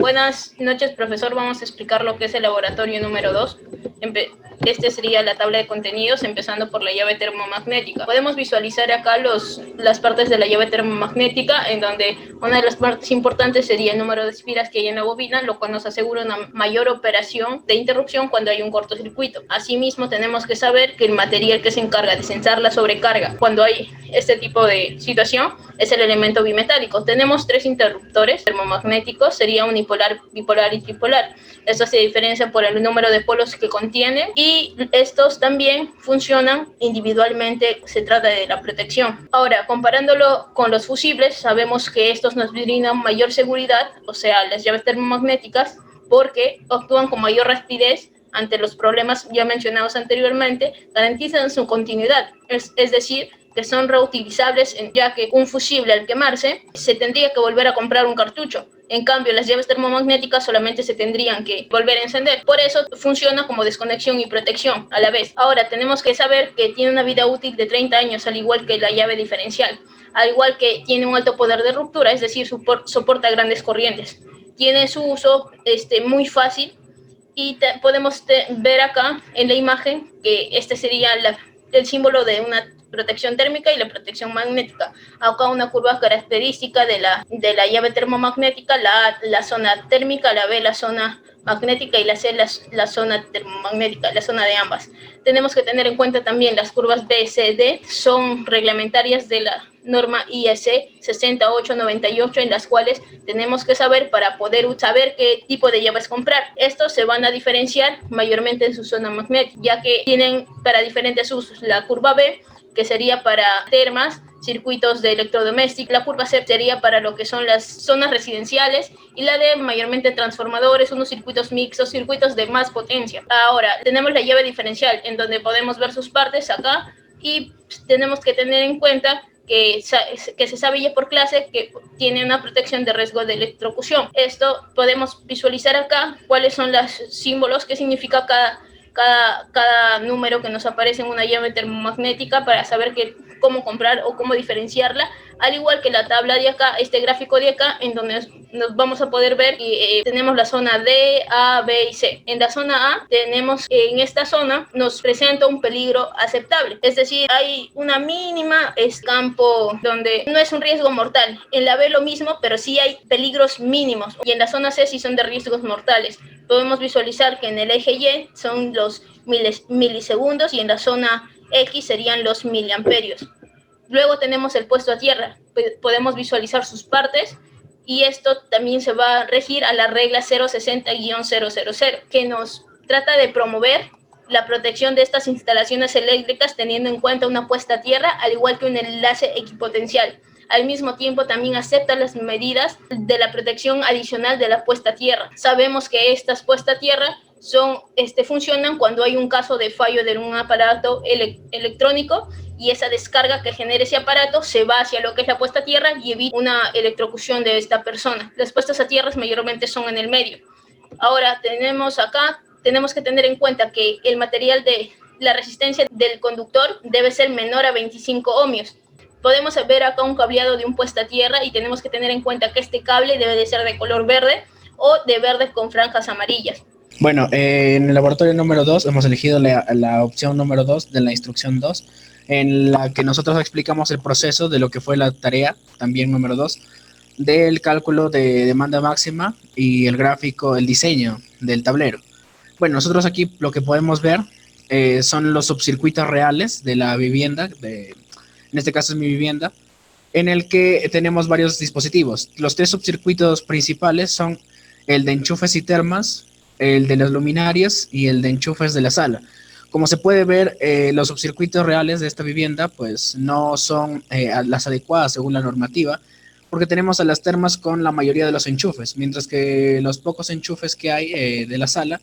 Buenas noches, profesor. Vamos a explicar lo que es el laboratorio número 2. Este sería la tabla de contenidos, empezando por la llave termomagnética. Podemos visualizar acá las partes de la llave termomagnética, en donde una de las partes importantes sería el número de espiras que hay en la bobina, lo cual nos asegura una mayor operación de interrupción cuando hay un cortocircuito. Asimismo, tenemos que saber que el material que se encarga de sensar la sobrecarga cuando hay este tipo de situación es el elemento bimetálico. Tenemos tres interruptores termomagnéticos, sería unipolar, bipolar y tripolar. Esto se diferencia por el número de polos que contienen y estos también funcionan individualmente. Se trata de la protección. Ahora, comparándolo con los fusibles, sabemos que estos nos brindan mayor seguridad, o sea, las llaves termomagnéticas, porque actúan con mayor rapidez ante los problemas ya mencionados anteriormente, garantizan su continuidad, es decir, que son reutilizables, ya que un fusible al quemarse se tendría que volver a comprar un cartucho. En cambio, las llaves termomagnéticas solamente se tendrían que volver a encender. Por eso funciona como desconexión y protección a la vez. Ahora, tenemos que saber que tiene una vida útil de 30 años, al igual que la llave diferencial. Al igual que tiene un alto poder de ruptura, es decir, soporta grandes corrientes. Tiene su uso muy fácil y podemos ver acá en la imagen que este sería el símbolo de una protección térmica y la protección magnética. Acá una curva característica de la llave termomagnética, la A, la zona térmica, la B, la zona magnética, y la C, la zona termomagnética, la zona de ambas. Tenemos que tener en cuenta también las curvas B, C, D, son reglamentarias de la norma IEC 6898, en las cuales tenemos que saber para poder saber qué tipo de llaves comprar. Estos se van a diferenciar mayormente en su zona magnética, ya que tienen para diferentes usos. La curva B, que sería para termas, circuitos de electrodomésticos; la curva C sería para lo que son las zonas residenciales, y la D mayormente transformadores, unos circuitos mixtos, circuitos de más potencia. Ahora tenemos la llave diferencial, en donde podemos ver sus partes acá, y tenemos que tener en cuenta que se sabe ya por clase que tiene una protección de riesgo de electrocución. Esto podemos visualizar acá cuáles son los símbolos que significa cada número que nos aparece en una llave termomagnética, para saber cómo comprar o cómo diferenciarla, al igual que la tabla de acá, este gráfico de acá, en donde nos vamos a poder ver que tenemos la zona D, A, B y C. En la zona A tenemos, en esta zona nos presenta un peligro aceptable, es decir, hay una mínima campo donde no es un riesgo mortal. En la B lo mismo, pero sí hay peligros mínimos, y en la zona C sí son de riesgos mortales. Podemos visualizar que en el eje Y son los milisegundos, y en la zona X serían los miliamperios. Luego tenemos el puesto a tierra. Podemos visualizar sus partes, y esto también se va a regir a la regla 060-000, que nos trata de promover la protección de estas instalaciones eléctricas, teniendo en cuenta una puesta a tierra, al igual que un enlace equipotencial. Al mismo tiempo, también acepta las medidas de la protección adicional de la puesta a tierra. Sabemos que estas puestas a tierra funcionan cuando hay un caso de fallo de un aparato electrónico, y esa descarga que genera ese aparato se va hacia lo que es la puesta a tierra y evita una electrocución de esta persona. Las puestas a tierra mayormente son en el medio. Ahora tenemos que tener en cuenta que el material de la resistencia del conductor debe ser menor a 25 ohmios. Podemos ver acá un cableado de un puesta a tierra, y tenemos que tener en cuenta que este cable debe de ser de color verde o de verde con franjas amarillas. Bueno, en el laboratorio número 2 hemos elegido la opción número 2 de la instrucción 2, en la que nosotros explicamos el proceso de lo que fue la tarea, también número 2, del cálculo de demanda máxima y el gráfico, el diseño del tablero. Bueno, nosotros aquí lo que podemos ver son los subcircuitos reales de la vivienda, en este caso es mi vivienda, en el que tenemos varios dispositivos. Los tres subcircuitos principales son el de enchufes y termas, el de las luminarias y el de enchufes de la sala. Como se puede ver, los subcircuitos reales de esta vivienda pues no son las adecuadas según la normativa, porque tenemos a las termas con la mayoría de los enchufes, mientras que los pocos enchufes que hay de la sala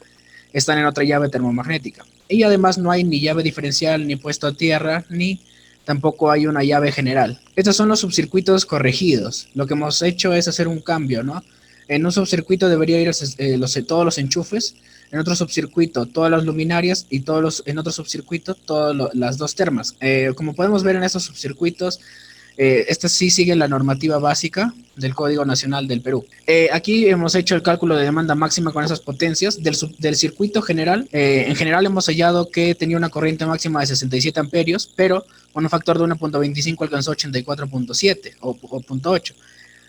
están en otra llave termomagnética. Y además no hay ni llave diferencial, ni puesto a tierra, ni tampoco hay una llave general. Estos son los subcircuitos corregidos. Lo que hemos hecho es hacer un cambio, ¿no? En un subcircuito debería ir todos los enchufes, en otro subcircuito todas las luminarias, y en otro subcircuito todas las dos termas. Como podemos ver en estos subcircuitos, Esta sí sigue la normativa básica del Código Nacional del Perú. Aquí hemos hecho el cálculo de demanda máxima con esas potencias. Del circuito general, en general hemos hallado que tenía una corriente máxima de 67 amperios, pero con un factor de 1.25 alcanzó 84.7 o 0.8.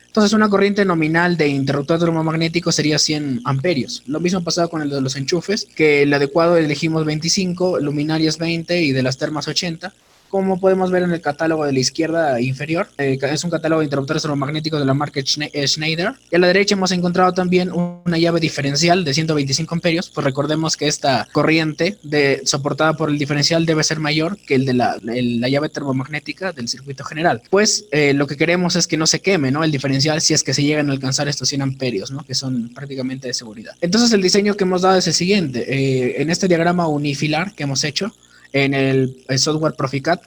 Entonces, una corriente nominal de interruptor termomagnético sería 100 amperios. Lo mismo pasaba con el de los enchufes, que el adecuado elegimos 25, luminarias 20 y de las termas 80. Como podemos ver en el catálogo de la izquierda inferior, es un catálogo de interruptores termomagnéticos de la marca Schneider. Y a la derecha hemos encontrado también una llave diferencial de 125 amperios. Pues recordemos que esta corriente soportada por el diferencial debe ser mayor que el de la llave termomagnética del circuito general. Pues lo que queremos es que no se queme, ¿no?, el diferencial si es que se llegan a alcanzar estos 100 amperios, ¿no?, que son prácticamente de seguridad. Entonces el diseño que hemos dado es el siguiente. En este diagrama unifilar que hemos hecho en el software Proficat,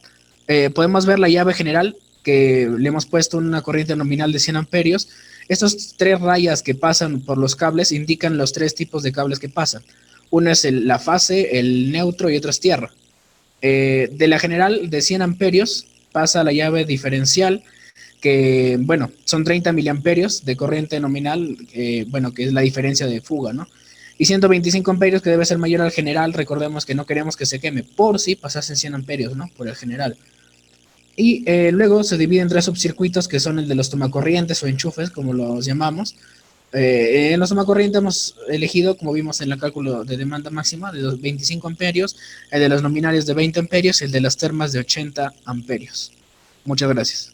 podemos ver la llave general que le hemos puesto una corriente nominal de 100 amperios. Estas tres rayas que pasan por los cables indican los tres tipos de cables que pasan. Uno es la fase, el neutro y otro es tierra. De la general de 100 amperios pasa la llave diferencial, que, bueno, son 30 miliamperios de corriente nominal, bueno, que es la diferencia de fuga, ¿no? Y 125 amperios, que debe ser mayor al general. Recordemos que no queremos que se queme por si pasasen 100 amperios, ¿no?, por el general. Y luego se divide en tres subcircuitos, que son el de los tomacorrientes o enchufes, como los llamamos. En los tomacorrientes hemos elegido, como vimos en el cálculo de demanda máxima, de los 25 amperios, el de los nominales de 20 amperios y el de las termas de 80 amperios. Muchas gracias.